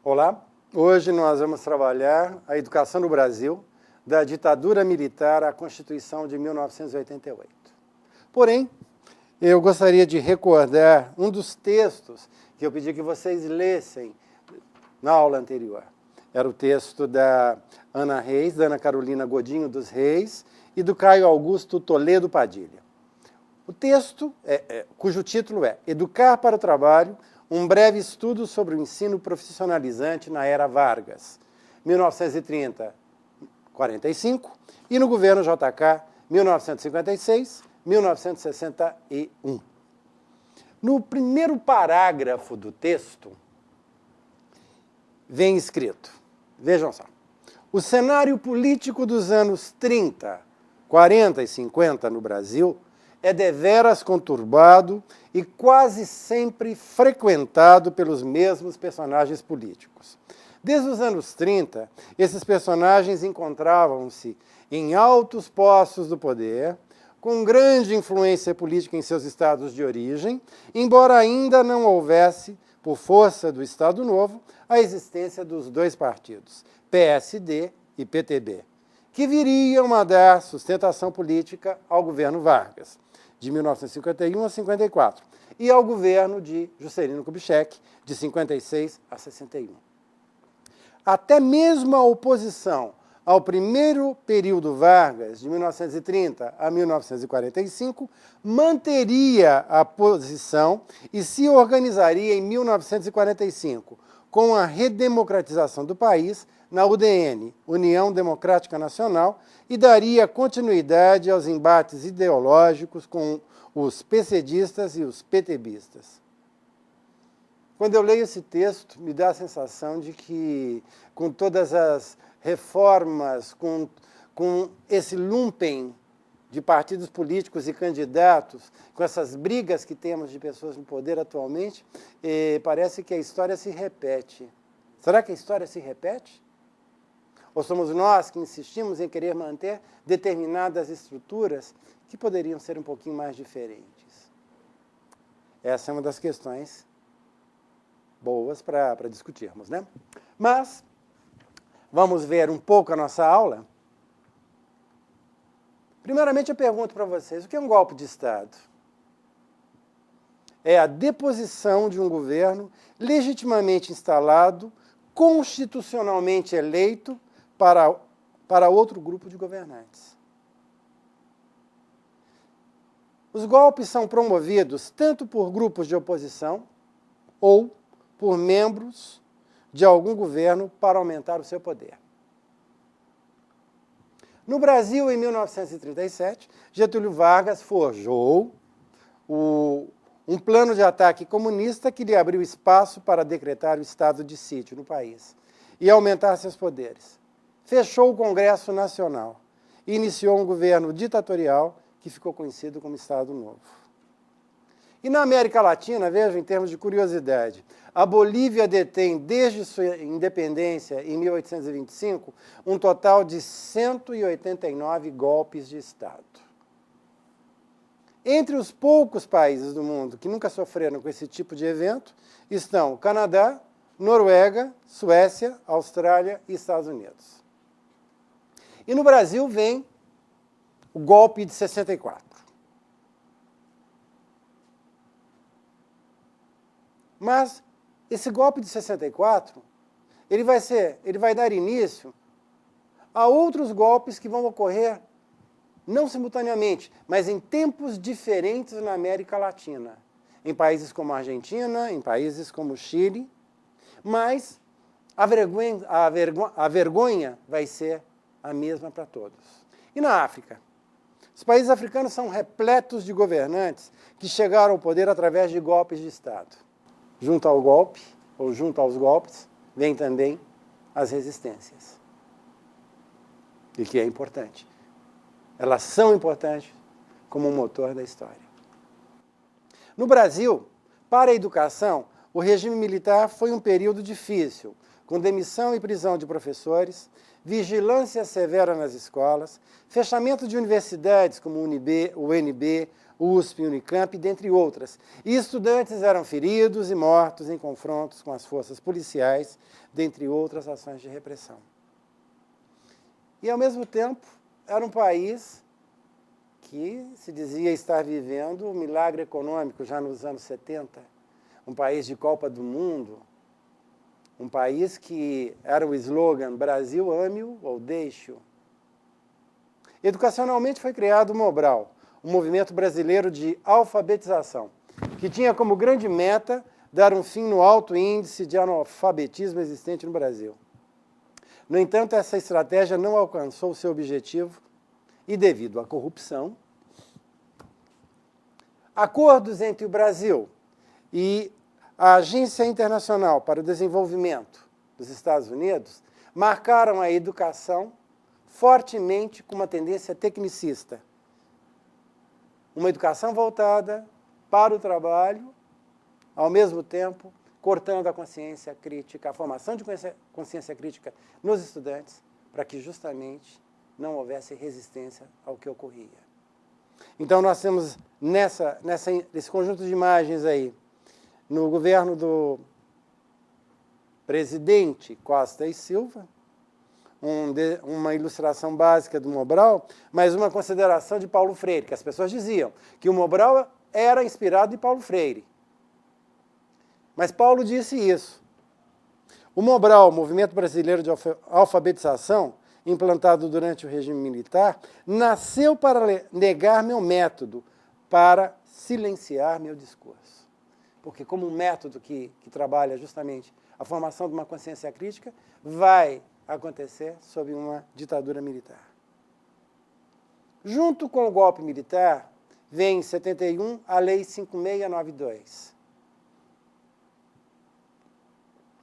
Olá, hoje nós vamos trabalhar a educação no Brasil, da ditadura militar à Constituição de 1988. Porém, eu gostaria de recordar um dos textos que eu pedi que vocês lessem na aula anterior. Era o texto da Ana Reis, da Ana Carolina Godinho dos Reis e do Caio Augusto Toledo Padilha. O texto, cujo título é Educar para o Trabalho, um breve estudo sobre o ensino profissionalizante na era Vargas, 1930-45, e no governo JK, 1956-1961. No primeiro parágrafo do texto, vem escrito, vejam só, o cenário político dos anos 30, 40 e 50 no Brasil é deveras conturbado e quase sempre frequentado pelos mesmos personagens políticos. Desde os anos 30, esses personagens encontravam-se em altos postos do poder, com grande influência política em seus estados de origem, embora ainda não houvesse, por força do Estado Novo, a existência dos dois partidos, PSD e PTB, que viriam a dar sustentação política ao governo Vargas, de 1951 a 54, e ao governo de Juscelino Kubitschek, de 56 a 61. Até mesmo a oposição ao primeiro período Vargas, de 1930 a 1945, manteria a posição e se organizaria em 1945, com a redemocratização do país na UDN, União Democrática Nacional, e daria continuidade aos embates ideológicos com os PCDistas e os PTBistas. Quando eu leio esse texto, me dá a sensação de que, com todas as reformas, com esse lumpen de partidos políticos e candidatos, com essas brigas que temos de pessoas no poder atualmente, parece que a história se repete. Será que a história se repete? Ou somos nós que insistimos em querer manter determinadas estruturas que poderiam ser um pouquinho mais diferentes? Essa é uma das questões boas para discutirmos, né? Mas vamos ver um pouco a nossa aula. Primeiramente, eu pergunto para vocês, o que é um golpe de Estado? É a deposição de um governo legitimamente instalado, constitucionalmente eleito, para outro grupo de governantes. Os golpes são promovidos tanto por grupos de oposição ou por membros de algum governo para aumentar o seu poder. No Brasil, em 1937, Getúlio Vargas forjou um plano de ataque comunista que lhe abriu espaço para decretar o estado de sítio no país e aumentar seus poderes. Fechou o Congresso Nacional e iniciou um governo ditatorial que ficou conhecido como Estado Novo. E na América Latina, vejam, em termos de curiosidade, a Bolívia detém, desde sua independência em 1825, um total de 189 golpes de Estado. Entre os poucos países do mundo que nunca sofreram com esse tipo de evento estão Canadá, Noruega, Suécia, Austrália e Estados Unidos. E no Brasil vem o golpe de 64. Mas esse golpe de 64, ele vai dar início a outros golpes que vão ocorrer não simultaneamente, mas em tempos diferentes na América Latina, em países como a Argentina, em países como o Chile, mas a vergonha vai ser a mesma para todos. E na África? Os países africanos são repletos de governantes que chegaram ao poder através de golpes de Estado. Junto ao golpe, ou junto aos golpes, vem também as resistências. E que é importante. Elas são importantes como um motor da história. No Brasil, para a educação, o regime militar foi um período difícil, com demissão e prisão de professores, vigilância severa nas escolas, fechamento de universidades como o UNB, USP, Unicamp, dentre outras. E estudantes eram feridos e mortos em confrontos com as forças policiais, dentre outras ações de repressão. E, ao mesmo tempo, era um país que se dizia estar vivendo um milagre econômico já nos anos 70, um país de Copa do Mundo, um país que era o slogan Brasil ame-o ou deixe-o. Educacionalmente foi criado o Mobral, um movimento brasileiro de alfabetização, que tinha como grande meta dar um fim no alto índice de analfabetismo existente no Brasil. No entanto, essa estratégia não alcançou seu objetivo e, devido à corrupção, acordos entre o Brasil e a Agência Internacional para o Desenvolvimento dos Estados Unidos marcaram a educação fortemente com uma tendência tecnicista. Uma educação voltada para o trabalho, ao mesmo tempo cortando a consciência crítica, a formação de consciência crítica nos estudantes, para que justamente não houvesse resistência ao que ocorria. Então, nós temos nesse conjunto de imagens aí, no governo do presidente Costa e Silva, uma ilustração básica do Mobral, mas uma consideração de Paulo Freire, que as pessoas diziam que o Mobral era inspirado em Paulo Freire. Mas Paulo disse isso. O Mobral, o Movimento Brasileiro de Alfabetização, implantado durante o regime militar, nasceu para negar meu método, para silenciar meu discurso. Porque como um método que trabalha justamente a formação de uma consciência crítica, vai acontecer sob uma ditadura militar. Junto com o golpe militar, vem em 71 a Lei 5692.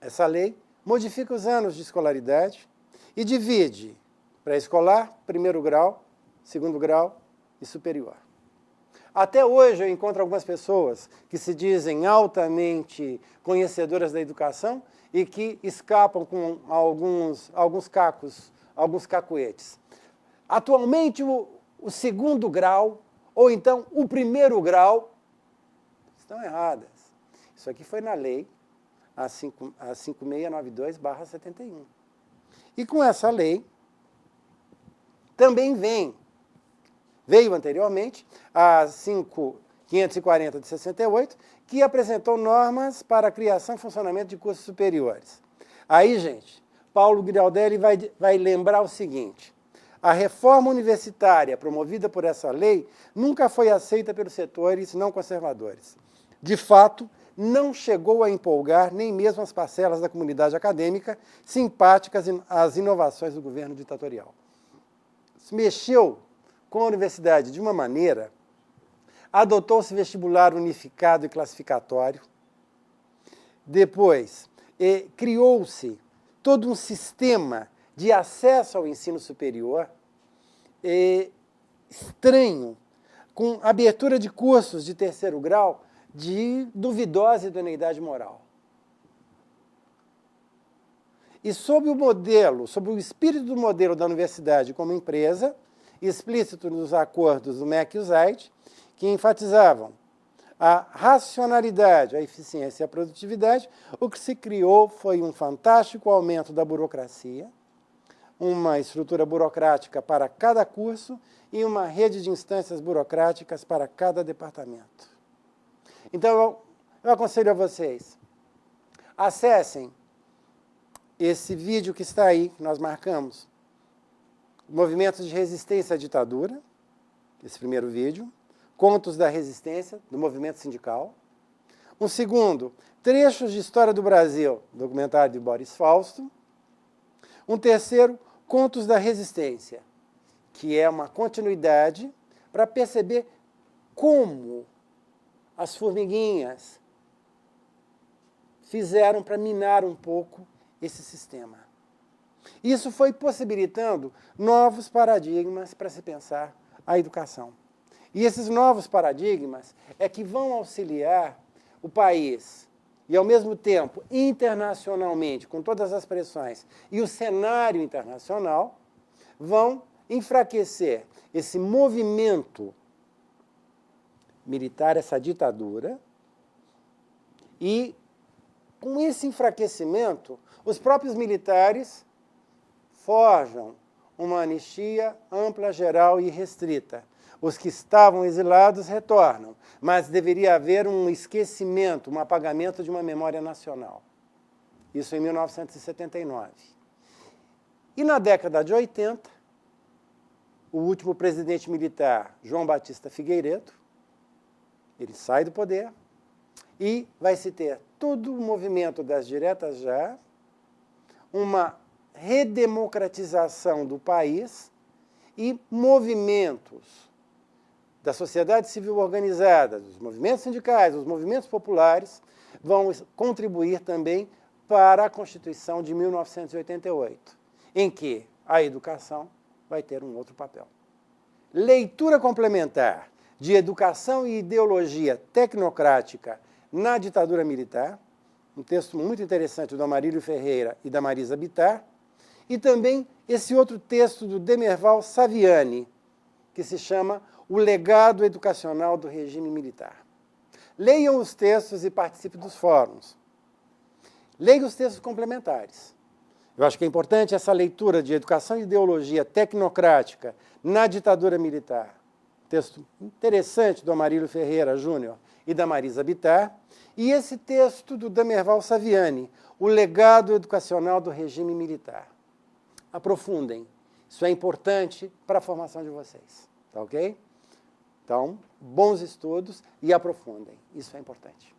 Essa lei modifica os anos de escolaridade e divide pré-escolar, primeiro grau, segundo grau e superior. Até hoje eu encontro algumas pessoas que se dizem altamente conhecedoras da educação e que escapam com alguns cacuetes. Atualmente o segundo grau, ou então o primeiro grau, estão erradas. Isso aqui foi na lei, a 5692/71. E com essa lei, também veio anteriormente a 540 de 68, que apresentou normas para a criação e funcionamento de cursos superiores. Aí, gente, Paulo Giraldelli vai lembrar o seguinte: a reforma universitária promovida por essa lei nunca foi aceita pelos setores não conservadores. De fato, não chegou a empolgar nem mesmo as parcelas da comunidade acadêmica simpáticas às inovações do governo ditatorial. Se mexeu com a universidade de uma maneira, adotou-se vestibular unificado e classificatório, depois criou-se todo um sistema de acesso ao ensino superior estranho, com abertura de cursos de terceiro grau de duvidosa idoneidade moral. E sob o espírito do modelo da universidade como empresa, explícito nos acordos do MEC e o ZAID, que enfatizavam a racionalidade, a eficiência e a produtividade, o que se criou foi um fantástico aumento da burocracia, uma estrutura burocrática para cada curso e uma rede de instâncias burocráticas para cada departamento. Então, eu aconselho a vocês, acessem esse vídeo que está aí, que nós marcamos, Movimentos de Resistência à Ditadura, esse primeiro vídeo, Contos da Resistência, do Movimento Sindical. Um segundo, Trechos de História do Brasil, documentário de Boris Fausto. Um terceiro, Contos da Resistência, que é uma continuidade para perceber como as formiguinhas fizeram para minar um pouco esse sistema. Isso foi possibilitando novos paradigmas para se pensar a educação. E esses novos paradigmas é que vão auxiliar o país e, ao mesmo tempo, internacionalmente, com todas as pressões, e o cenário internacional, vão enfraquecer esse movimento militar, essa ditadura, e, com esse enfraquecimento, os próprios militares forjam uma anistia ampla, geral e restrita. Os que estavam exilados retornam, mas deveria haver um esquecimento, um apagamento de uma memória nacional. Isso em 1979. E na década de 80, o último presidente militar, João Batista Figueiredo, ele sai do poder e vai se ter todo o movimento das diretas já, uma redemocratização do país e movimentos da sociedade civil organizada, dos movimentos sindicais, dos movimentos populares, vão contribuir também para a Constituição de 1988, em que a educação vai ter um outro papel. Leitura complementar de educação e ideologia tecnocrática na ditadura militar, um texto muito interessante do Amarílio Ferreira e da Marisa Bittar, e também esse outro texto do Demerval Saviani, que se chama O Legado Educacional do Regime Militar. Leiam os textos e participem dos fóruns. Leiam os textos complementares. Eu acho que é importante essa leitura de educação e ideologia tecnocrática na ditadura militar. Texto interessante do Amarílio Ferreira Júnior e da Marisa Bittar. E esse texto do Demerval Saviani, O Legado Educacional do Regime Militar. Aprofundem. Isso é importante para a formação de vocês. Tá ok? Então, bons estudos e aprofundem. Isso é importante.